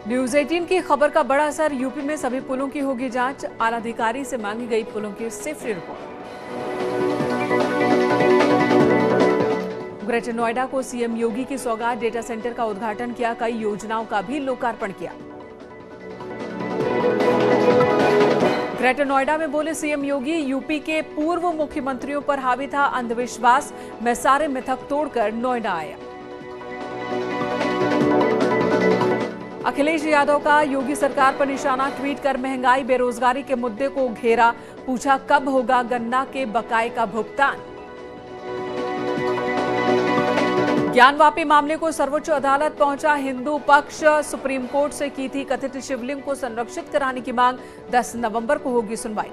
News 18 की खबर का बड़ा असर। यूपी में सभी पुलों की होगी जांच। आलाधिकारी से मांगी गई पुलों की सेफ्टी रिपोर्ट। ग्रेटर नोएडा को सीएम योगी की सौगात। डेटा सेंटर का उद्घाटन किया, कई योजनाओं का भी लोकार्पण किया। ग्रेटर नोएडा में बोले सीएम योगी, यूपी के पूर्व मुख्यमंत्रियों पर हावी था अंधविश्वास, मैं सारे मिथक तोड़कर नोएडा आया। अखिलेश यादव का योगी सरकार पर निशाना। ट्वीट कर महंगाई बेरोजगारी के मुद्दे को घेरा, पूछा कब होगा गन्ना के बकाये का भुगतान। ज्ञानवापी मामले को सर्वोच्च अदालत पहुंचा हिंदू पक्ष। सुप्रीम कोर्ट से की थी कथित शिवलिंग को संरक्षित कराने की मांग। 10 नवंबर को होगी सुनवाई।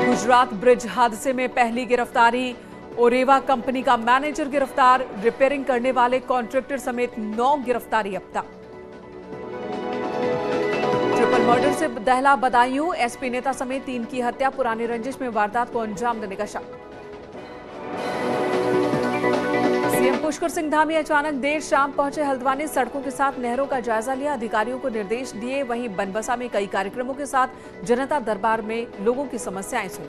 गुजरात ब्रिज हादसे में पहली गिरफ्तारी। ओरेवा कंपनी का मैनेजर गिरफ्तार। रिपेयरिंग करने वाले कॉन्ट्रैक्टर समेत 9 गिरफ्तारी अब तक। ट्रिपल मर्डर से दहला बदायूं। एसपी नेता समेत 3 की हत्या। पुरानी रंजिश में वारदात को अंजाम देने का शक। सीएम पुष्कर सिंह धामी अचानक देर शाम पहुंचे हल्द्वानी। सड़कों के साथ नहरों का जायजा लिया, अधिकारियों को निर्देश दिए। वहीं बनबसा में कई कार्यक्रमों के साथ जनता दरबार में लोगों की समस्याएं सुनी।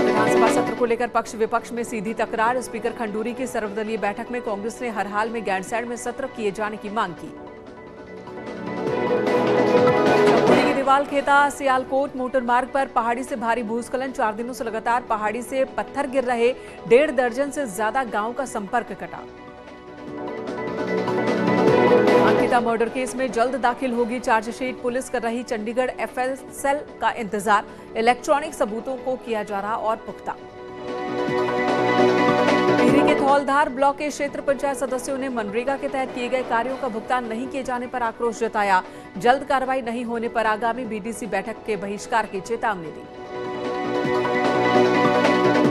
विधानसभा सत्र को लेकर पक्ष विपक्ष में सीधी तकरार। स्पीकर खंडूरी की सर्वदलीय बैठक में कांग्रेस ने हर हाल में गैरसैंण में सत्र किए जाने की मांग की। दीवाल खेता सियालकोट मोटर मार्ग पर पहाड़ी से भारी भूस्खलन। 4 दिनों से लगातार पहाड़ी से पत्थर गिर रहे। 1.5 दर्जन से ज्यादा गांव का संपर्क कटा। अंकिता मर्डर केस में जल्द दाखिल होगी चार्जशीट। पुलिस कर रही चंडीगढ़ एफएसएल का इंतजार। इलेक्ट्रॉनिक सबूतों को किया जा रहा और पुख्ता। टिहरी के धौलधार ब्लॉक के क्षेत्र पंचायत सदस्यों ने मनरेगा के तहत किए गए कार्यों का भुगतान नहीं किए जाने पर आक्रोश जताया। जल्द कार्रवाई नहीं होने पर आगामी बीडीसी बैठक के बहिष्कार की चेतावनी दी।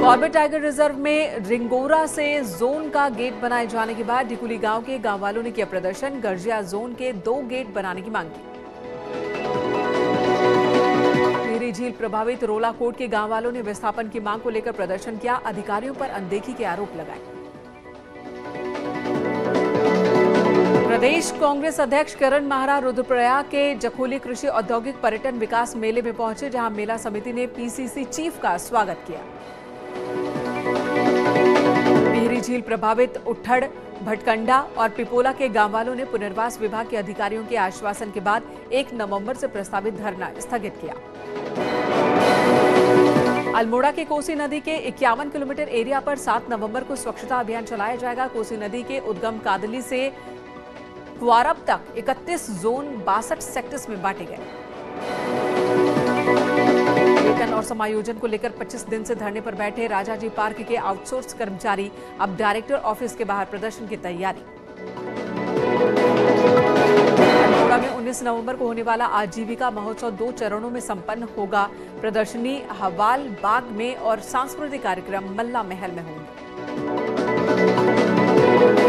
कॉर्बेट टाइगर रिजर्व में रिंगोरा से जोन का गेट बनाए जाने के बाद डिकुली गांव के गांव वालों ने किया प्रदर्शन। गर्जिया जोन के 2 गेट बनाने की मांग की। टिहरी झील प्रभावित रोलाकोट के गांव वालों ने विस्थापन की मांग को लेकर प्रदर्शन किया। अधिकारियों पर अनदेखी के आरोप लगाए। प्रदेश कांग्रेस अध्यक्ष करण माहरा रुद्रप्रयाग के जखोली कृषि औद्योगिक पर्यटन विकास मेले में पहुंचे, जहां मेला समिति ने पीसीसी चीफ का स्वागत किया। टिहरी झील प्रभावित उठड़, भटकंडा और पिपोला के गांव वालों ने पुनर्वास विभाग के अधिकारियों के आश्वासन के बाद 1 नवंबर से प्रस्तावित धरना स्थगित किया। अल्मोड़ा के कोसी नदी के 51 किलोमीटर एरिया पर 7 नवंबर को स्वच्छता अभियान चलाया जाएगा। कोसी नदी के उद्गम कादली से क्वारब तक 31 जोन 62 सेक्टर्स में बांटे गए। वेतन और समायोजन को लेकर 25 दिन से धरने पर बैठे राजाजी पार्क के आउटसोर्स कर्मचारी अब डायरेक्टर ऑफिस के बाहर प्रदर्शन की तैयारी। अल्मोड़ा में 19 नवंबर को होने वाला आजीविका महोत्सव 2 चरणों में संपन्न होगा। प्रदर्शनी हवाल बाग में और सांस्कृतिक कार्यक्रम मल्ला महल में होंगे।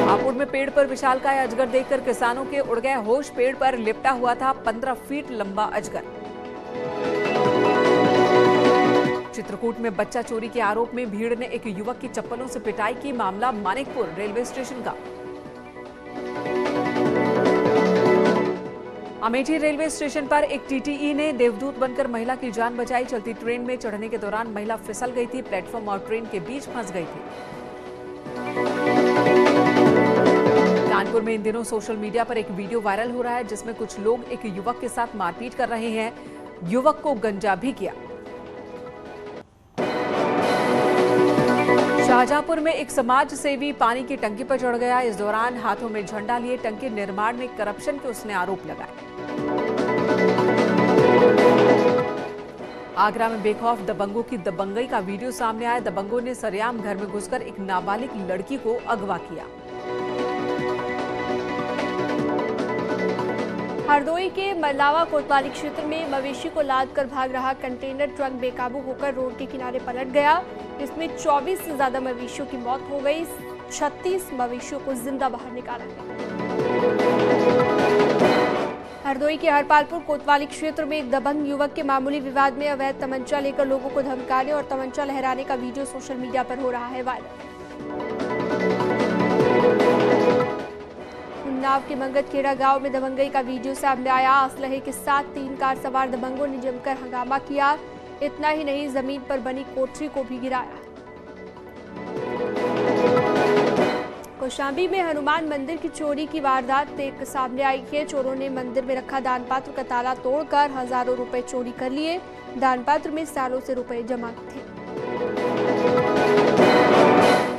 हापुड़ में पेड़ पर विशालकाय अजगर देखकर किसानों के उड़ गए होश। पेड़ पर लिपटा हुआ था 15 फीट लंबा अजगर। चित्रकूट में बच्चा चोरी के आरोप में भीड़ ने एक युवक की चप्पलों से पिटाई की। मामला मानिकपुर रेलवे स्टेशन का। अमेठी रेलवे स्टेशन पर एक टीटीई ने देवदूत बनकर महिला की जान बचाई। चलती ट्रेन में चढ़ने के दौरान महिला फिसल गई थी। प्लेटफॉर्म और ट्रेन के बीच फंस गई थी। कानपुर में इन दिनों सोशल मीडिया पर एक वीडियो वायरल हो रहा है, जिसमें कुछ लोग एक युवक के साथ मारपीट कर रहे हैं। युवक को गंजा भी किया। शाहजहांपुर में एक समाज सेवी पानी की टंकी पर चढ़ गया। इस दौरान हाथों में झंडा लिए टंकी निर्माण में करप्शन के उसने आरोप लगाए। आगरा में बेखौफ दबंगों की दबंगई का वीडियो सामने आया। दबंगों ने सरेआम घर में घुसकर एक नाबालिग लड़की को अगवा किया। हरदोई के मरलावा कोतवाली क्षेत्र में मवेशी को लाद कर भाग रहा कंटेनर ट्रक बेकाबू होकर रोड के किनारे पलट गया। इसमें 24 से ज्यादा मवेशियों की मौत हो गई। 36 मवेशियों को जिंदा बाहर निकाला गया। हरदोई के हरपालपुर कोतवाली क्षेत्र में एक दबंग युवक के मामूली विवाद में अवैध तमंचा लेकर लोगों को धमकाने और तमंचा लहराने का वीडियो सोशल मीडिया पर हो रहा है वायरल। उन्नाव के मंगतखेड़ा गांव में दबंगई का वीडियो सामने आया। असलहे के साथ 3 कार सवार दबंगों ने जमकर हंगामा किया। इतना ही नहीं, जमीन पर बनी कोठरी को भी गिराया। कौशाम्बी में हनुमान मंदिर की चोरी की वारदात एक सामने आई है। चोरों ने मंदिर में रखा दान पात्र का ताला तोड़कर हजारों रुपए चोरी कर लिए। दान पात्र में सालों से रुपए जमा थे।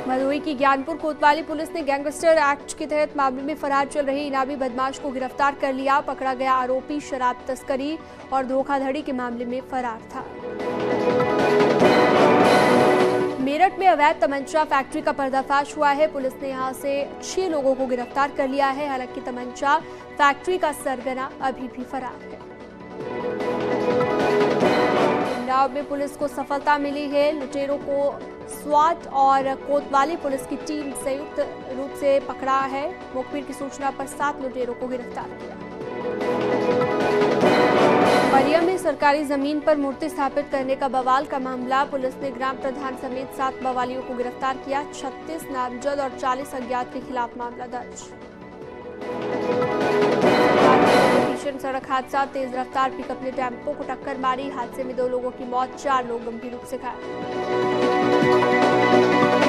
भदोही की ज्ञानपुर कोतवाली पुलिस ने गैंगस्टर एक्ट के तहत मामले में फरार चल रहे इनामी बदमाश को गिरफ्तार कर लिया। पकड़ा गया आरोपी शराब तस्करी और धोखाधड़ी के मामले में फरार था। मेरठ में अवैध तमंचा फैक्ट्री का पर्दाफाश हुआ है। पुलिस ने यहां से 6 लोगों को गिरफ्तार कर लिया है। हालांकि तमंचा फैक्ट्री का सरगना अभी भी फरार है। उन्नाव में पुलिस को सफलता मिली है। लुटेरों को स्वाट और कोतवाली पुलिस की टीम संयुक्त रूप से पकड़ा है। मुखबिर की सूचना पर 7 लुटेरों को गिरफ्तार किया। बलिया में सरकारी जमीन पर मूर्ति स्थापित करने का बवाल का मामला। पुलिस ने ग्राम प्रधान समेत 7 बवालियों को गिरफ्तार किया। 36 नामजद और 40 अज्ञात के खिलाफ मामला दर्ज। भीषण सड़क हादसा, तेज रफ्तार पिकअप ने टेम्पो को टक्कर मारी। हादसे में 2 लोगों की मौत, 4 लोग गंभीर रूप से घायल।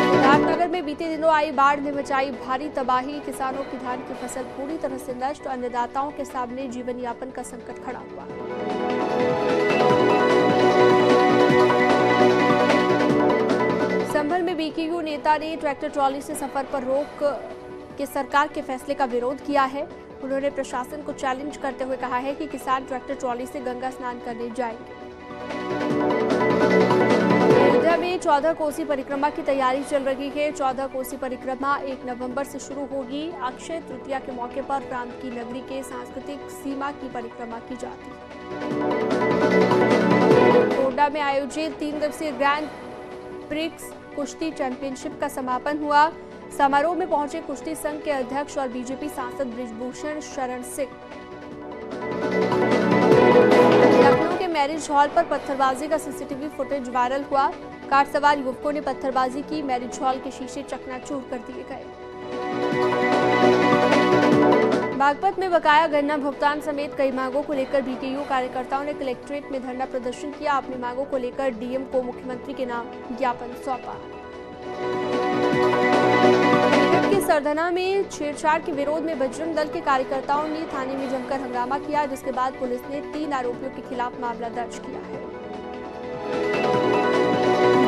सिद्धार्थनगर में बीते दिनों आई बाढ़ ने मचाई भारी तबाही। किसानों की धान की फसल पूरी तरह से नष्ट। अन्नदाताओं के सामने जीवन यापन का संकट खड़ा हुआ। संभल में बीकेयू नेता ने ट्रैक्टर ट्रॉली से सफर पर रोक के सरकार के फैसले का विरोध किया है। उन्होंने प्रशासन को चैलेंज करते हुए कहा है कि किसान ट्रैक्टर ट्रॉली से गंगा स्नान करने जाएंगे। अयोध्या में 14 कोसी परिक्रमा की तैयारी चल रही है। 14 कोसी परिक्रमा 1 नवंबर से शुरू होगी। अक्षय तृतीया के मौके पर राम की नगरी के सांस्कृतिक सीमा की परिक्रमा की जाती है। गोड्डा में आयोजित 3 दिवसीय ग्रैंड प्रिक्स कुश्ती चैंपियनशिप का समापन हुआ। समारोह में पहुंचे कुश्ती संघ के अध्यक्ष और बीजेपी सांसद बृजभूषण शरण सिंह। लखनऊ के मैरिज हॉल पर पत्थरबाजी का सीसीटीवी फुटेज वायरल हुआ। कार सवार युवकों ने पत्थरबाजी की। मैरिज हॉल के शीशे चकनाचूर कर दिए गए। बागपत में बकाया गन्ना भुगतान समेत कई मांगों को लेकर बीकेयू कार्यकर्ताओं ने कलेक्ट्रेट में धरना प्रदर्शन किया। अपनी मांगों को लेकर डीएम को मुख्यमंत्री के नाम ज्ञापन सौंपा। के सरधना में छेड़छाड़ के विरोध में बजरंग दल के कार्यकर्ताओं ने थाने में जमकर हंगामा किया, जिसके बाद पुलिस ने 3 आरोपियों के खिलाफ मामला दर्ज किया है।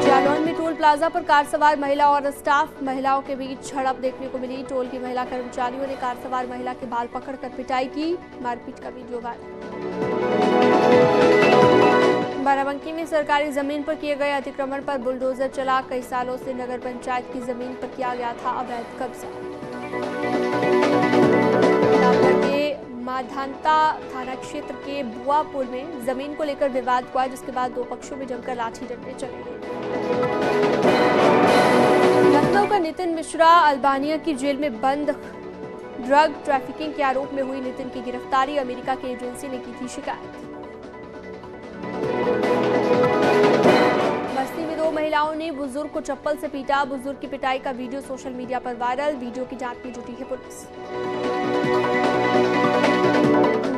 जालौन में टोल प्लाजा पर कार सवार महिला और स्टाफ महिलाओं के बीच झड़प देखने को मिली। टोल की महिला कर्मचारियों ने कार सवार महिला के बाल पकड़कर पिटाई की। मारपीट का वीडियो वायरल। बाराबंकी में सरकारी जमीन पर किए गए अतिक्रमण पर बुलडोजर चला। कई सालों से नगर पंचायत की जमीन पर किया गया था अवैध कब्जा। माधांता थाना क्षेत्र के बुआपुर में जमीन को लेकर विवाद हुआ, जिसके बाद 2 पक्षों में जमकर लाठी डंडे चले। लखनऊ का नितिन मिश्रा अल्बानिया की जेल में बंद। ड्रग ट्रैफिकिंग के आरोप में हुई नितिन की गिरफ्तारी। अमेरिका की एजेंसी ने की थी शिकायत। बस्ती में 2 महिलाओं ने बुजुर्ग को चप्पल से पीटा। बुजुर्ग की पिटाई का वीडियो सोशल मीडिया पर वायरल। वीडियो की जांच में जुटी है पुलिस।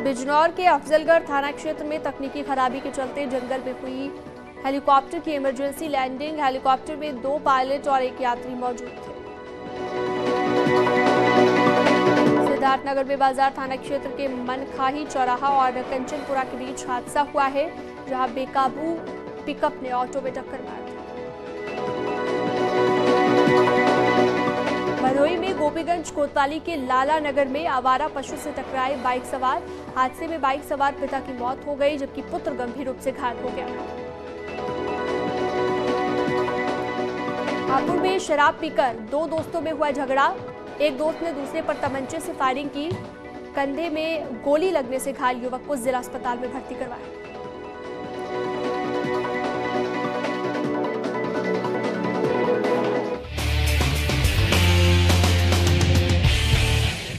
बिजनौर के अफजलगढ़ थाना क्षेत्र में तकनीकी खराबी के चलते जंगल में हुई हेलीकॉप्टर की इमरजेंसी लैंडिंग। हेलीकॉप्टर में 2 पायलट और 1 यात्री मौजूद थे। सिद्धार्थनगर में बाजार थाना क्षेत्र के मनखाही चौराहा और कंचनपुरा के बीच हादसा हुआ है, जहां बेकाबू पिकअप ने ऑटो में टक्कर मार दी। भदोही में गोपीगंज कोतवाली के लाला नगर में आवारा पशु से टकराए बाइक सवार। हादसे में बाइक सवार पिता की मौत हो गई, जबकि पुत्र गंभीर रूप से घायल हो गया। हापुड़ में शराब पीकर 2 दोस्तों में हुआ झगड़ा। एक दोस्त ने दूसरे पर तमंचे से फायरिंग की। कंधे में गोली लगने से घायल युवक को जिला अस्पताल में भर्ती करवाया।